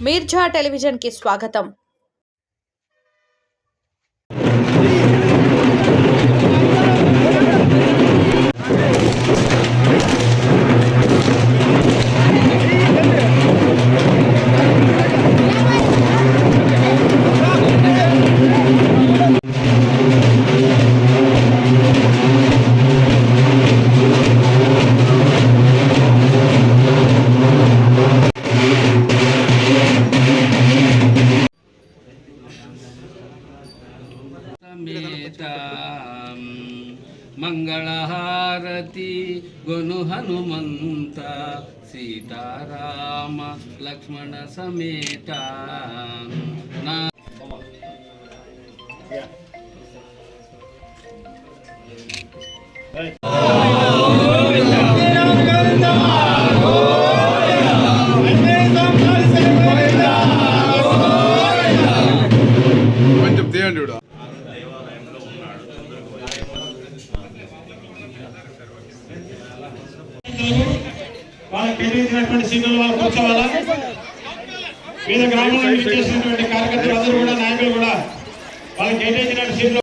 Mirza television కి స్వాగతం। मंगलहारती गुनु हनुमंत सीताराम लक्ष्मण समेत ना వాళ్ళకి కేటాయించినటువంటి సీట్లలో వాళ్ళు కూర్చోవాలా। వివిధ గ్రామాల నుంచి చేసినటువంటి కార్యకర్తలు అందరూ కూడా నాయకులు కూడా వాళ్ళకి కేటాయించినటువంటి సీట్లు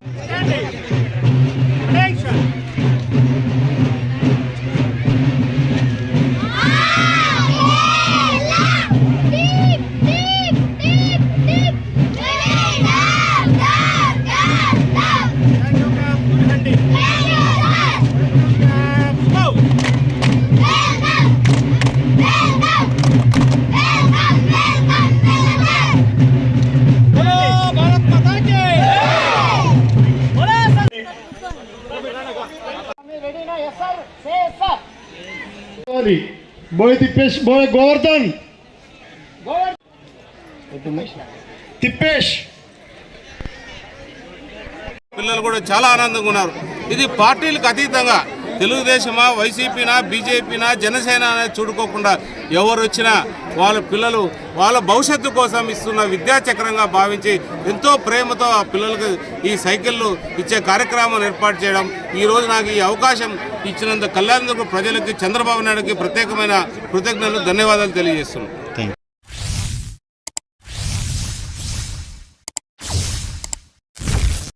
बोले तिप्पेश बोले गोवर्धन తిప్పేష్ పిల్లలు కూడా చాలా ఆనందంగా ఉన్నారు। ఇది పార్టీలకు అతీతంగా తెలుగుదేశమా వైసీపీనా బీజేపీనా జనసేన అనేది చూడుకోకుండా ఎవరు వచ్చినా వాళ్ళ పిల్లలు వాళ్ళ భవిష్యత్తు కోసం ఇస్తున్న విద్యాచక్రంగా భావించి ఎంతో ప్రేమతో ఆ పిల్లలకు ఈ సైకిళ్ళు ఇచ్చే కార్యక్రమాన్ని ఏర్పాటు చేయడం, ఈరోజు నాకు ఈ అవకాశం ఇచ్చినందుకు కళ్యాణ ప్రజలకి చంద్రబాబు నాయుడుకి ప్రత్యేకమైన కృతజ్ఞతలు ధన్యవాదాలు తెలియజేస్తున్నాను।